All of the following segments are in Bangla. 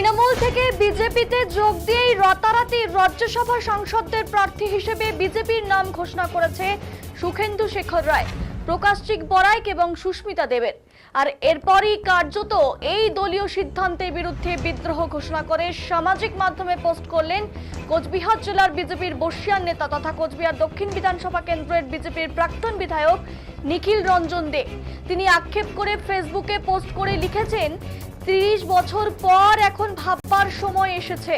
তৃণমূল থেকে বিজেপিতে যোগ দিয়েই রাতারাতি রাজ্যসভা সাংসদদের প্রার্থী হিসেবে বিজেপির নাম ঘোষণা করেছে সুখেন্দু শেখর রায়, প্রকাশচিক বড়াইক এবং সুস্মিতা দেবের। আর এরপরই কার্যত এই দলীয় সিদ্ধান্তের বিরুদ্ধে বিদ্রোহ ঘোষণা করে সামাজিক মাধ্যমে পোস্ট করলেন কোচবিহার জেলার বিজেপির বর্ষিয়ান নেতা তথা কোচবিহার দক্ষিণ বিধানসভা কেন্দ্রের বিজেপির প্রাক্তন বিধায়ক নিখিল রঞ্জন দে। তিনি আক্ষেপ করে ফেসবুকে পোস্ট করে লিখেছেন, ৩০ বছর পর এখন ভাববার সময় এসেছে।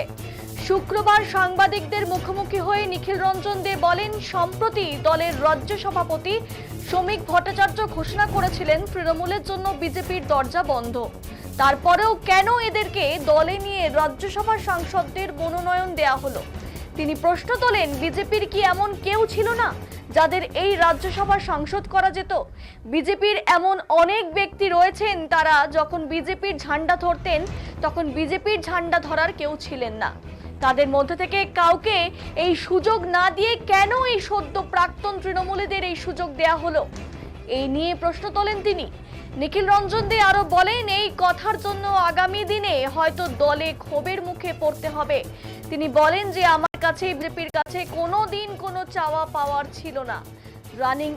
শুক্রবার সাংবাদিকদের মুখোমুখি হয়ে নিখিল রঞ্জন দে বলেন, সম্প্রতি দলের রাজ্য সভাপতি শ্রমিক ভট্টাচার্য ঘোষণা করেছিলেন তৃণমূলের জন্য বিজেপির দরজা বন্ধ। তারপরেও কেন এদেরকে দলে নিয়ে রাজ্যসভার সাংসদদের মনোনয়ন দেয়া হলো? তিনি প্রশ্ন তোলেন, বিজেপির কি এমন কেউ ছিল না যাদের এই রাজ্যসভার সাংসদ করা যেত? বিজেপির এমন অনেক ব্যক্তি রয়েছেন, তারা যখন বিজেপির ঝান্ডা ধরতেন তখন বিজেপির ঝান্ডা ধরার কেউ ছিলেন না। তাদের মধ্যে থেকে কাউকে এই সুযোগ না দিয়ে কেন এই সদ্য প্রাক্তন তৃণমূলীদের এই সুযোগ দেয়া হলো? এই নিয়ে প্রশ্ন তোলেন তিনি। নিখিল রঞ্জন দে আরো বলেন, এই কথার জন্য আগামী দিনে হয়তো দলে ক্ষোভের মুখে পড়তে হবে। তিনি বলেন যে, আমার কাছে বিজেপির কাছে কোনোদিন কোনো চাওয়া পাওয়ার ছিল না। রানিং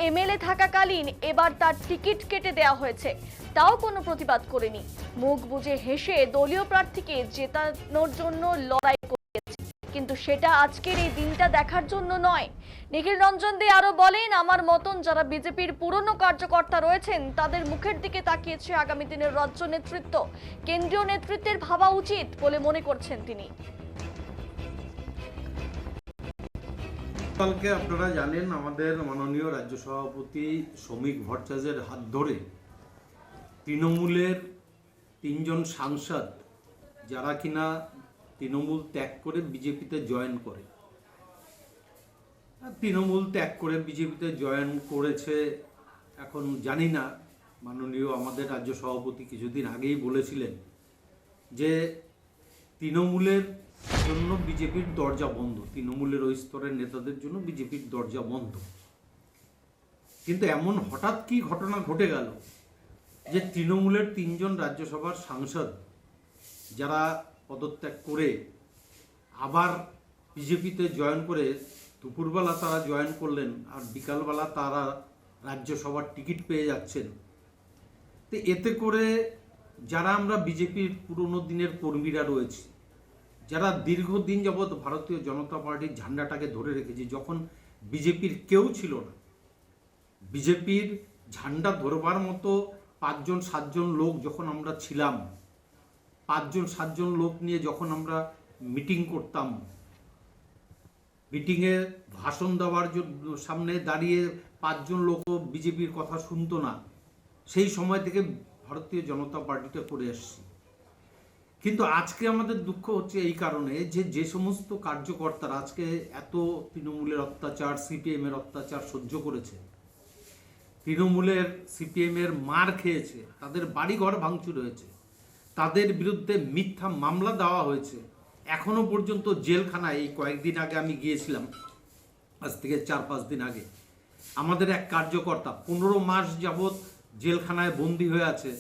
এমএলএ থাকাকালীন এবার তার টিকিট কেটে দেওয়া হয়েছে, তাও কোনো প্রতিবাদ করেনি। মুখ বুজে হেসে দলীয় প্রার্থীকে জেতানোর জন্য লড়াই করেছে, কিন্তু সেটা আজকের এই দিনটা দেখার জন্য নয়। নিখিল রঞ্জন দে আরো বলেন, আমার মতন যারা বিজেপির পুরনো কার্যকর্তা রয়েছেন তাদের মুখের দিকে তাকিয়েছে আগামী দিনের রাজ্য নেতৃত্ব, কেন্দ্রীয় নেতৃত্বের ভাবা উচিত বলে মনে করছেন তিনি। কালকে আপনারা জানেন, আমাদের মাননীয় রাজ্য সভাপতি শ্রমিক ভট্টাচার্যের হাত ধরে তৃণমূলের ৩ জন সাংসদ, যারা কিনা তৃণমূল ত্যাগ করে বিজেপিতে জয়েন করে, তৃণমূল ত্যাগ করে বিজেপিতে জয়েন করেছে। এখন জানি না, মাননীয় আমাদের রাজ্য সভাপতি কিছুদিন আগেই বলেছিলেন যে তৃণমূলের জন্য বিজেপির দরজা বন্ধ, তৃণমূলের ওই স্তরের নেতাদের জন্য বিজেপির দরজা বন্ধ। কিন্তু এমন হঠাৎ কি ঘটনা ঘটে গেল যে তৃণমূলের ৩ জন রাজ্যসভার সাংসদ যারা পদত্যাগ করে আবার বিজেপিতে জয়েন করে, দুপুরবেলা তারা জয়েন করলেন আর বিকালবেলা তারা রাজ্যসভার টিকিট পেয়ে যাচ্ছেন। তো এতে করে যারা আমরা বিজেপির পুরনো দিনের কর্মীরা রয়েছি, যারা দীর্ঘদিন যাবৎ ভারতীয় জনতা পার্টির ঝান্ডাটাকে ধরে রেখেছি, যখন বিজেপির কেউ ছিল না, বিজেপির ঝান্ডা ধরবার মতো ৫ জন ৭ জন লোক যখন আমরা ছিলাম, ৫ জন ৭ জন লোক নিয়ে যখন আমরা মিটিং করতাম, মিটিংয়ে ভাষণ দেওয়ার জন্য সামনে দাঁড়িয়ে ৫ জন লোকও বিজেপির কথা শুনতো না, সেই সময় থেকে ভারতীয় জনতা পার্টিটা করে আসছি। কিন্তু আজকে আমাদের দুঃখ হচ্ছে এই কারণে যে সমস্ত কার্যকর্তারা আজকে এত তৃণমূলের অত্যাচার, সিপিএমের অত্যাচার সহ্য করেছে, তৃণমূলের সিপিএমের মার খেয়েছে, তাদের বাড়িঘর ভাঙচুর হয়েছে, তাদের বিরুদ্ধে মিথ্যা মামলা দেওয়া হয়েছে, এখনো পর্যন্ত জেলখানায়, এই কয়েকদিন আগে আমি গিয়েছিলাম, আজ থেকে ৪-৫ দিন আগে, আমাদের এক কার্যকর্তা ১৫ মাস যাবৎ জেলখানায় বন্দী হয়ে আছে।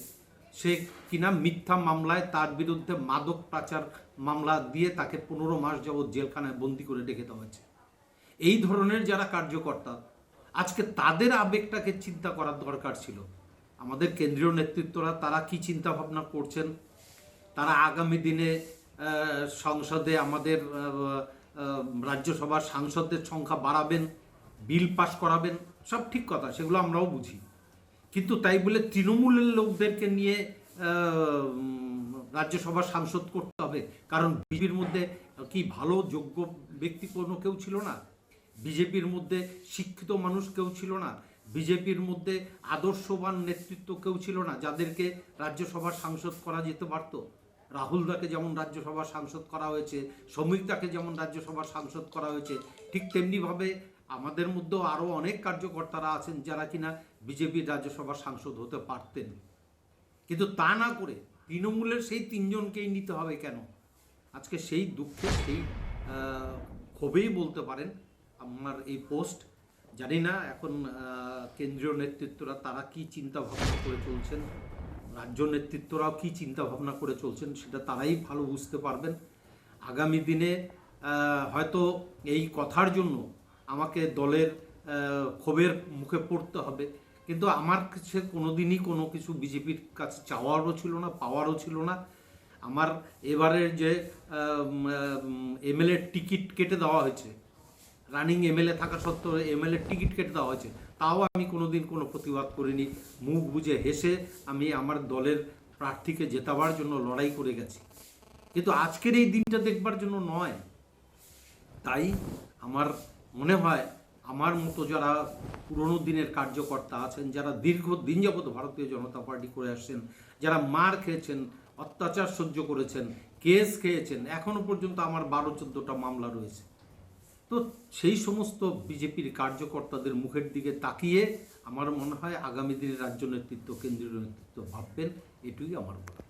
সে কিনা মিথ্যা মামলায়, তার বিরুদ্ধে মাদক পাচার মামলা দিয়ে তাকে ১৫ মাস যাবৎ জেলখানায় বন্দী করে রেখে দেওয়া হয়েছে। এই ধরনের যারা কার্যকর্তা, আজকে তাদের আবেগটাকে চিন্তা করার দরকার ছিল। আমাদের কেন্দ্রীয় নেতৃত্বরা তারা কি চিন্তা ভাবনা করছেন, তারা আগামী দিনে সংসদে আমাদের রাজ্যসভার সাংসদদের সংখ্যা বাড়াবেন, বিল পাস করাবেন, সব ঠিক কথা, সেগুলো আমরাও বুঝি। কিন্তু তাই বলে তৃণমূলের লোকদেরকে নিয়ে রাজ্যসভার সাংসদ করতে হবে? কারণ বিজেপির মধ্যে কি ভালো যোগ্য ব্যক্তি কোনো কেউ ছিল না? বিজেপির মধ্যে শিক্ষিত মানুষ কেউ ছিল না? বিজেপির মধ্যে আদর্শবান নেতৃত্ব কেউ ছিল না যাদেরকে রাজ্যসভার সাংসদ করা যেতে পারত? রাহুলদাকে যেমন রাজ্যসভার সাংসদ করা হয়েছে, শ্রমিকদাকে যেমন রাজ্যসভার সাংসদ করা হয়েছে, ঠিক তেমনিভাবে আমাদের মধ্যেও আরও অনেক কার্যকর্তারা আছেন যারা কিনা বিজেপির রাজ্যসভার সাংসদ হতে পারতেন। কিন্তু তা না করে তৃণমূলের সেই ৩ জনকেই নিতে হবে কেন? আজকে সেই দুঃখে, সেই ক্ষোভেই বলতে পারেন আমার এই পোস্ট। জানি না এখন কেন্দ্রীয় নেতৃত্বরা তারা কি চিন্তা ভাবনা করে চলছেন, রাজ্য নেতৃত্বরাও কী চিন্তাভাবনা করে চলছেন সেটা তারাই ভালো বুঝতে পারবেন। আগামী দিনে হয়তো এই কথার জন্য আমাকে দলের ক্ষোভের মুখে পড়তে হবে, কিন্তু আমার কাছে কোনোদিনই কোনো কিছু বিজেপির কাছে চাওয়ারও ছিল না, পাওয়ারও ছিল না। আমার এবারের যে এমএলএ টিকিট কেটে দেওয়া হয়েছে, রানিং এমএলএ থাকা সত্ত্বেও এমএলএ টিকিট কেটে দেওয়া হয়েছে, তাও আমি কোনোদিন কোনো প্রতিবাদ করিনি। মুখ বুজে হেসে আমি আমার দলের প্রার্থীকে জেতাবার জন্য লড়াই করে গেছি, কিন্তু আজকের এই দিনটা দেখবার জন্য নয়। তাই আমার মনে হয় আমার মতো যারা পুরনো দিনের কার্যকর্তা আছেন, যারা দীর্ঘদিন যাবত ভারতীয় জনতা পার্টি করে আসছেন, যারা মার খেয়েছেন, অত্যাচার সহ্য করেছেন, কেস খেয়েছেন, এখনো পর্যন্ত আমার 12-14টা মামলা রয়েছে, তো সেই সমস্ত বিজেপির কার্যকর্তাদের মুখের দিকে তাকিয়ে আমার মনে হয় আগামী দিনে রাজ্য নেতৃত্ব, কেন্দ্রীয় নেতৃত্ব ভাববেন, এটুকুই আমার বলা।